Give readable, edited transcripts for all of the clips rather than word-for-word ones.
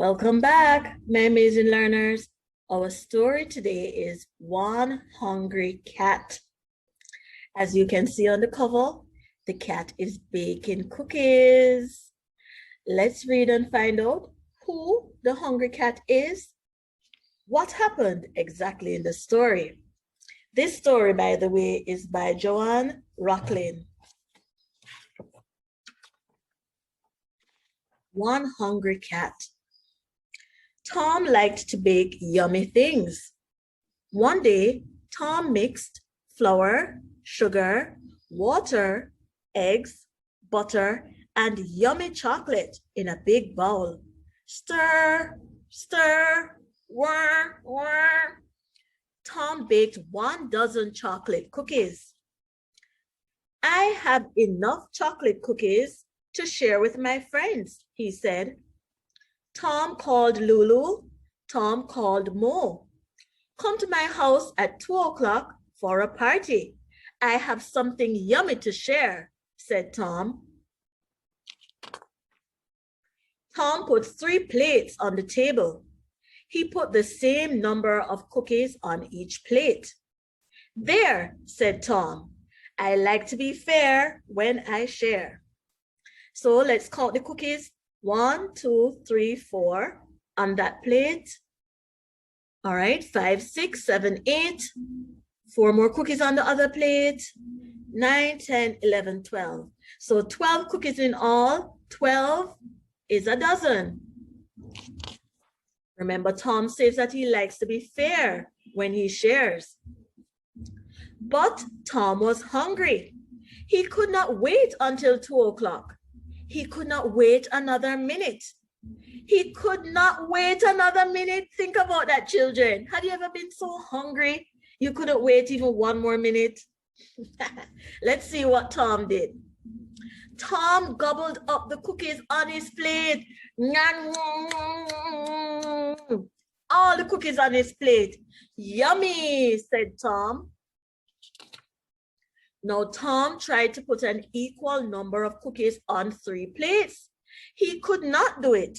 Welcome back, my amazing learners. Our story today is One Hungry Cat. As you can see on the cover, the cat is baking cookies. Let's read and find out who the hungry cat is. What happened exactly in the story? This story, by the way, is by Joanne, Rocklin. One Hungry Cat. Tom liked to bake yummy things. One day, Tom mixed flour, sugar, water, eggs, butter, and yummy chocolate in a big bowl. Stir, stir, whir, whir. Tom baked 12 chocolate cookies. I have enough chocolate cookies to share with my friends, he said. Tom called Lulu. Tom called Mo. Come to my house at 2 o'clock for a party. I have something yummy to share, said Tom. Tom put 3 plates on the table. He put the same number of cookies on each plate. There, said Tom. I like to be fair when I share. So let's count the cookies. 1, 2, 3, 4 on that plate. All right, 5, 6, 7, 8. 4 more cookies on the other plate. 9, 10, 11, 12. So 12 cookies in all. 12 is a dozen. Remember, Tom says that he likes to be fair when he shares. But Tom was hungry. He could not wait until 2 o'clock. He could not wait another minute. He could not wait another minute. Think about that, children. Have you ever been so hungry you couldn't wait even 1 more minute? Let's see what Tom did. Tom gobbled up the cookies on his plate. All the cookies on his plate. Yummy, said Tom. Now, Tom tried to put an equal number of cookies on 3 plates. He could not do it.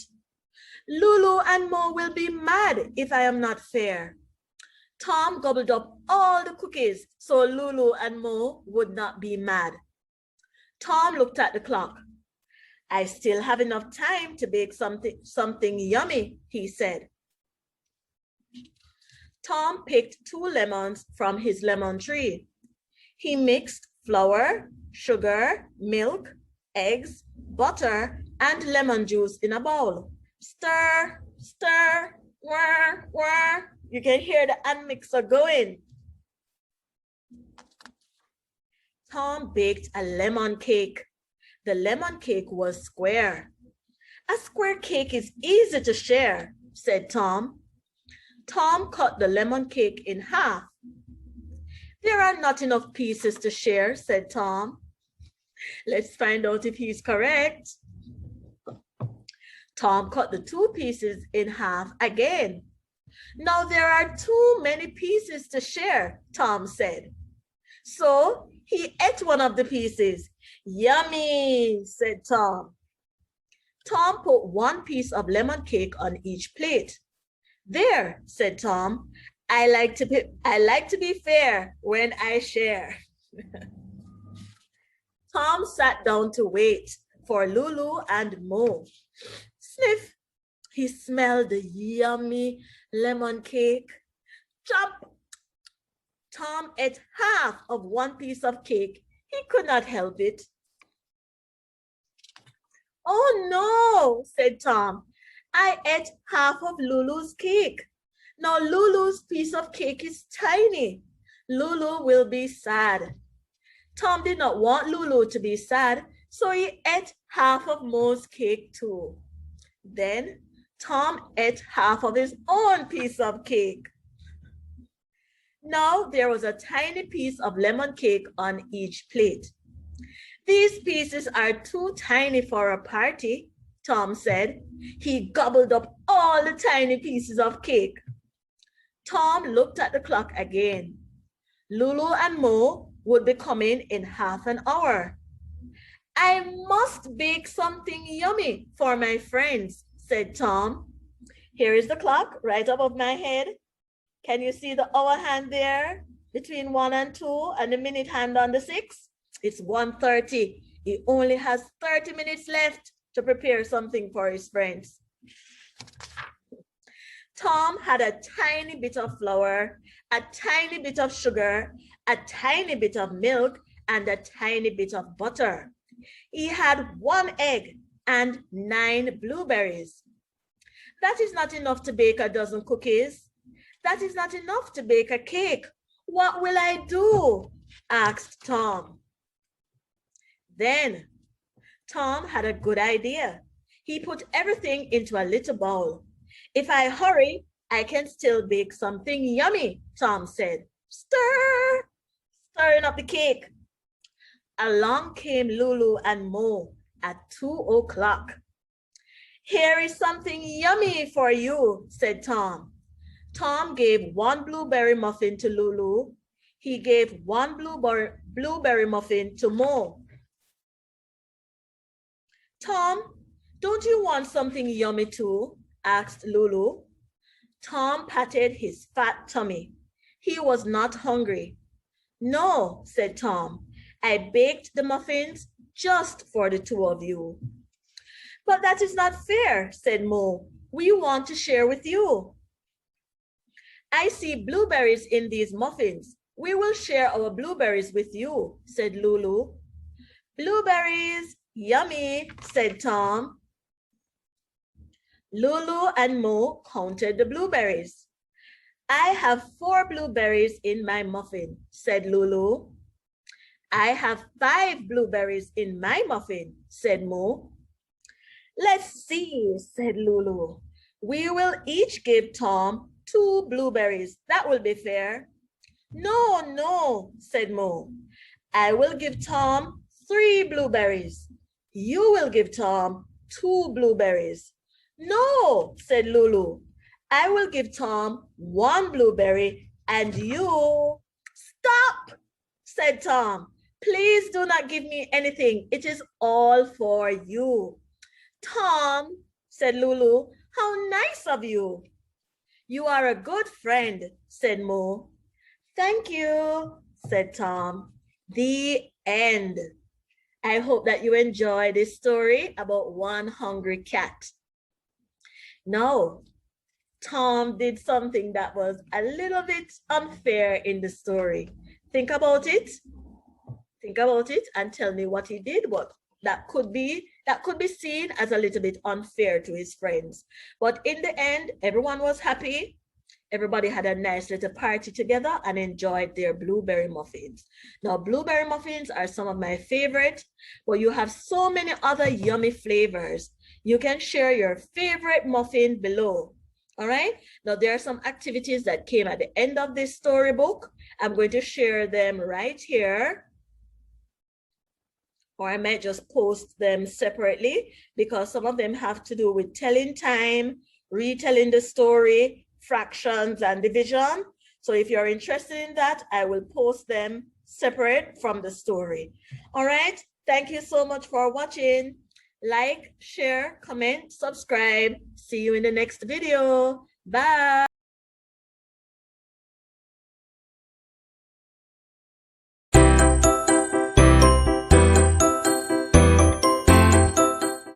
Lulu and Mo will be mad if I am not fair. Tom gobbled up all the cookies so Lulu and Mo would not be mad. Tom looked at the clock. I still have enough time to bake something yummy, he said. Tom picked 2 lemons from his lemon tree. He mixed flour, sugar, milk, eggs, butter, and lemon juice in a bowl. Stir, stir, whir, whir. You can hear the hand mixer going. Tom baked a lemon cake. The lemon cake was square. A square cake is easy to share, said Tom. Tom cut the lemon cake in half. There are not enough pieces to share, said Tom. Let's find out if he's correct. Tom cut the 2 pieces in half again. Now there are too many pieces to share, Tom said. So he ate one of the pieces. Yummy, said Tom. Tom put 1 piece of lemon cake on each plate. There, said Tom. I like to be fair when I share. Tom sat down to wait for Lulu and Mo. Sniff, he smelled the yummy lemon cake. Chomp! Tom ate half of 1 piece of cake. He could not help it. Oh no, said Tom. I ate half of Lulu's cake. Now Lulu's piece of cake is tiny. Lulu will be sad. Tom did not want Lulu to be sad, so he ate half of Mo's cake too. Then Tom ate half of his own piece of cake. Now there was a tiny piece of lemon cake on each plate. These pieces are too tiny for a party, Tom said. He gobbled up all the tiny pieces of cake. Tom looked at the clock again. Lulu and Mo would be coming in half an hour. I must bake something yummy for my friends, said Tom. Here is the clock right above my head. Can you see the hour hand there between 1 and 2 and the minute hand on the 6? It's 1:30. He only has 30 minutes left to prepare something for his friends. Tom had a tiny bit of flour, a tiny bit of sugar, a tiny bit of milk, and a tiny bit of butter. He had 1 egg and 9 blueberries. That is not enough to bake a dozen cookies. That is not enough to bake a cake. What will I do? Asked Tom. Then Tom had a good idea. He put everything into a little bowl. If I hurry, I can still bake something yummy, Tom said. Stir, stirring up the cake. Along came Lulu and Mo at 2 o'clock. Here is something yummy for you, said Tom. Tom gave 1 blueberry muffin to Lulu. He gave 1 blueberry muffin to Mo. Tom, don't you want something yummy too? Asked Lulu. Tom patted his fat tummy. He was not hungry. No, said Tom. I baked the muffins just for the 2 of you. But that is not fair, said Mo. We want to share with you. I see blueberries in these muffins. We will share our blueberries with you, said Lulu. Blueberries, yummy, said Tom. Lulu and Mo counted the blueberries. I have 4 blueberries in my muffin, said Lulu. I have 5 blueberries in my muffin, said Mo. Let's see, said Lulu. We will each give Tom 2 blueberries. That will be fair. No, no, said Mo. I will give Tom 3 blueberries. You will give Tom 2 blueberries. No, said Lulu. I will give Tom 1 blueberry and you... Stop, said Tom. Please do not give me anything. It is all for you. Tom, said Lulu, how nice of you. You are a good friend, said Mo. Thank you, said Tom. The end. I hope that you enjoy this story about one hungry cat. Now, Tom did something that was a little bit unfair in the story. Think about it. Think about it and tell me what he did, what that could be seen as a little bit unfair to his friends. But in the end, everyone was happy. Everybody had a nice little party together and enjoyed their blueberry muffins. Now, blueberry muffins are some of my favorite, but you have so many other yummy flavors. You can share your favorite muffin below. All right. Now, there are some activities that came at the end of this storybook. I'm going to share them right here. Or I might just post them separately because some of them have to do with telling time, retelling the story, fractions, and division. So if you're interested in that, I will post them separate from the story. All right. Thank you so much for watching. Like, share, comment, subscribe. See you in the next video. Bye.